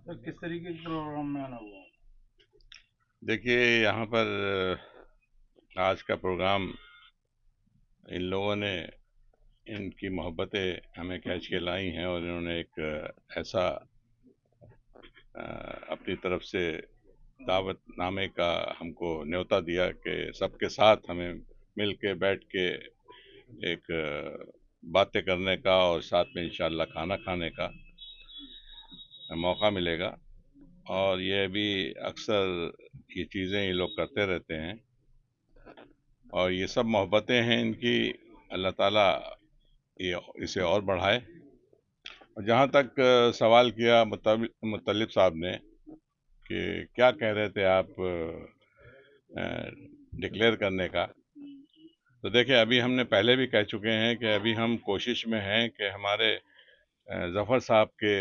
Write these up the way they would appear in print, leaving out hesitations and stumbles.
तो किस तरीके के प्रोग्राम में आना हुआ? देखिए, यहाँ पर आज का प्रोग्राम इन लोगों ने इनकी मोहब्बतें हमें खींच के लाई हैं और इन्होंने एक ऐसा अपनी तरफ से दावतनामे का हमको न्योता दिया कि सबके साथ हमें मिल के बैठ के एक बातें करने का और साथ में इंशाल्लाह खाना खाने का मौका मिलेगा। और ये भी अक्सर ये चीज़ें ये लोग करते रहते हैं और ये सब मोहब्बतें हैं इनकी। अल्लाह ताला ये इसे और बढ़ाए। और जहाँ तक सवाल किया मुतल्लिब साहब ने कि क्या कह रहे थे आप डिक्लेयर करने का, तो देखिए अभी हमने पहले भी कह चुके हैं कि अभी हम कोशिश में हैं कि हमारे ज़फ़र साहब के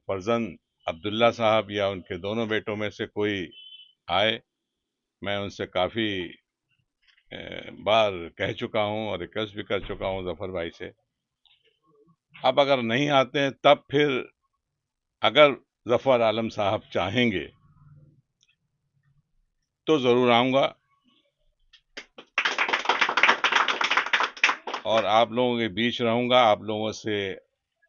फर्जंद अब्दुल्ला साहब या उनके दोनों बेटों में से कोई आए। मैं उनसे काफ़ी बार कह चुका हूं और रिक्वेस्ट भी कर चुका हूं ज़फ़र भाई से। अब अगर नहीं आते हैं तब फिर अगर ज़फ़र आलम साहब चाहेंगे तो ज़रूर आऊँगा और आप लोगों के बीच रहूँगा, आप लोगों से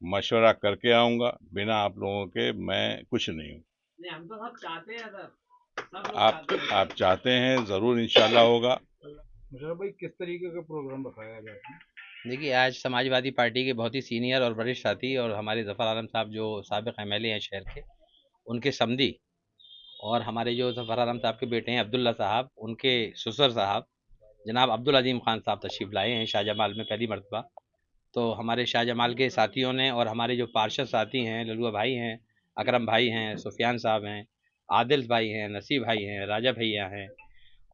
मशवरा करके आऊँगा। बिना आप लोगों के मैं कुछ नहीं हूँ। नहीं, हम तो सब चाहते हैं सर, सब लोग आप चाहते हैं, ज़रूर इंशाल्लाह होगा। मुशर्रफ भाई, किस तरीके का प्रोग्राम रखाया गया है? देखिए, आज समाजवादी पार्टी के बहुत ही सीनियर और वरिष्ठ साथी और हमारे ज़फ़र आलम साहब जो साबिक़ एमएलए हैं शहर के, उनके समधी और हमारे जो ज़फ़र आलम साहब के बेटे हैं अब्दुल्ला साहब, उनके ससुर साहब जनाब अब्दुल अज़ीम ख़ान साहब तशरीफ़ लाए हैं शाहजमाल में पहली मरतबा। तो हमारे शाहजमाल के साथियों ने और हमारे जो पार्षद साथी हैं, ललुआ भाई हैं, अकरम भाई हैं, सुफियान साहब हैं, आदिल भाई हैं, नसीब भाई हैं, राजा भैया हैं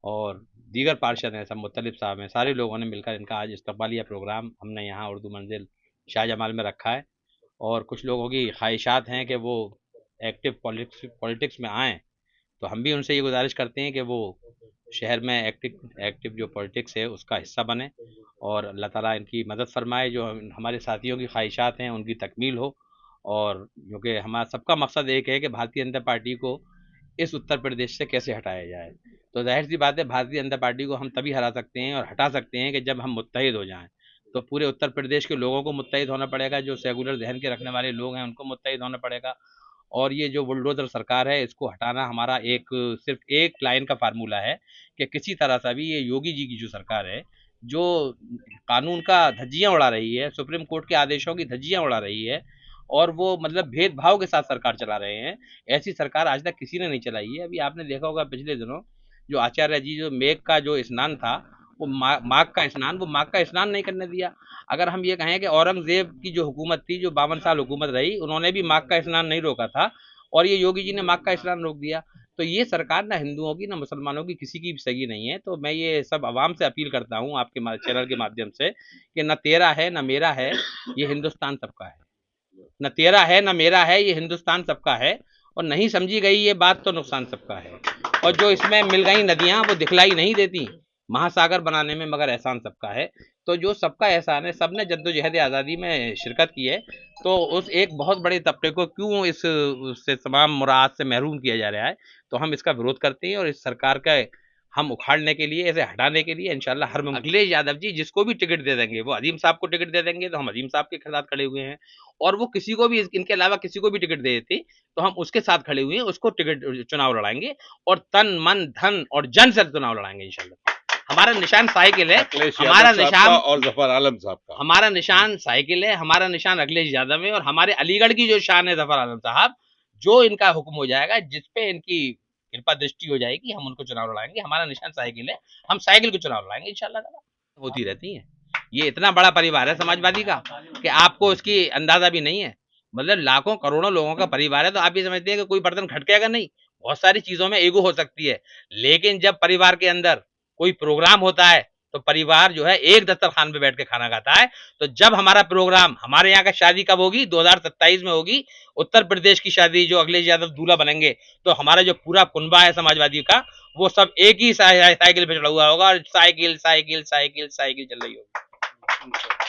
और दीगर पार्षद हैं, सब मुत्तलिब साहब हैं, सारे लोगों ने मिलकर इनका आज इस्तकबालिया प्रोग्राम हमने यहाँ उर्दू मंजिल शाहजमाल में रखा है। और कुछ लोगों की ख्वाहिशात हैं कि वो एक्टिव पॉलिटिक्स में आएँ, तो हम भी उनसे ये गुजारिश करते हैं कि वो शहर में एक्टिव एक्टिव जो पॉलिटिक्स है उसका हिस्सा बने और अल्लाह ताला इनकी मदद फरमाए। जो हमारे साथियों की ख्वाहिशात हैं उनकी तकमील हो और क्योंकि हमारा सबका मकसद एक है कि भारतीय जनता पार्टी को इस उत्तर प्रदेश से कैसे हटाया जाए। तो जाहिर सी बात है भारतीय जनता पार्टी को हम तभी हरा सकते हैं और हटा सकते हैं कि जब हम मुत्तहिद हो जाएं। तो पूरे उत्तर प्रदेश के लोगों को मुत्तहिद होना पड़ेगा, जो सेकुलर जहन के रखने वाले लोग हैं उनको मुत्तहिद होना पड़ेगा और ये जो बुलडोजर सरकार है इसको हटाना हमारा एक सिर्फ एक लाइन का फार्मूला है कि किसी तरह से भी ये योगी जी की जो सरकार है जो कानून का धज्जियां उड़ा रही है, सुप्रीम कोर्ट के आदेशों की धज्जियां उड़ा रही है और वो मतलब भेदभाव के साथ सरकार चला रहे हैं, ऐसी सरकार आज तक किसी ने नहीं चलाई है। अभी आपने देखा होगा पिछले दिनों जो आचार्य जी जो मेघ का जो स्नान था वो माघ का स्नान, वो माघ का स्नान नहीं करने दिया। अगर हम ये कहें कि औरंगजेब की जो हुकूमत थी, जो 52 साल हुकूमत रही, उन्होंने भी माघ का स्नान नहीं रोका था और ये योगी जी ने माघ का स्नान रोक दिया। तो ये सरकार ना हिंदुओं की ना मुसलमानों की किसी की भी सही नहीं है। तो मैं ये सब आवाम से अपील करता हूँ आपके चैनल के माध्यम से कि न तेरा है न मेरा है, ये हिंदुस्तान सबका है। न तेरा है न मेरा है, ये हिंदुस्तान सबका है और नहीं समझी गई ये बात तो नुकसान सबका है। और जो इसमें मिल गई नदियां वो दिखलाई नहीं देती महासागर बनाने में, मगर एहसान सबका है। तो जो सबका एहसान है, सबने जद्दोजहद आज़ादी में शिरकत की है, तो उस एक बहुत बड़े तबके को क्यों इस उससे तमाम मुराद से महरूम किया जा रहा है। तो हम इसका विरोध करते हैं और इस सरकार का हम उखाड़ने के लिए, इसे हटाने के लिए इंशाल्लाह हर अखिलेश यादव जी जिसको भी टिकट दे देंगे, वो अजीम साहब को टिकट दे देंगे तो हम अजीम साहब के साथ खड़े हुए हैं और वो किसी को भी इनके अलावा किसी को भी टिकट दे देती तो हम उसके साथ खड़े हुए हैं, उसको टिकट चुनाव लड़ाएंगे और तन मन धन और जन से चुनाव लड़ाएंगे इंशाल्लाह। हमारा निशान साइकिल है, हमारा निशान और ज़फ़र आलम साहब का, हमारा निशान साइकिल है, हमारा निशान अखिलेश यादव है और हमारे अलीगढ़ की जो शान है ज़फ़र आलम साहब, जो इनका हुक्म हो जाएगा, जिस पे इनकी कृपा दृष्टि हो जाएगी, हम उनको चुनाव लड़ाएंगे। हमारा निशान साइकिल है, हम साइकिल को चुनाव लड़ाएंगे इंशाल्लाह होती रहती है। ये इतना बड़ा परिवार है समाजवादी का कि आपको इसकी अंदाजा भी नहीं है। मतलब लाखों करोड़ों लोगों का परिवार है, तो आप ये समझते हैं कि कोई बर्तन खटकेगा नहीं। बहुत सारी चीजों में ईगो हो सकती है, लेकिन जब परिवार के अंदर कोई प्रोग्राम होता है तो परिवार जो है एक दस्तरखान पे बैठ के खाना खाता है। तो जब हमारा प्रोग्राम, हमारे यहाँ का शादी कब होगी, 2027 में होगी, उत्तर प्रदेश की शादी, जो अखिलेश यादव दूल्हा बनेंगे, तो हमारा जो पूरा कुनबा है समाजवादी का, वो सब एक ही साइकिल पे चढ़ा हुआ होगा और साइकिल साइकिल साइकिल साइकिल चल रही होगी।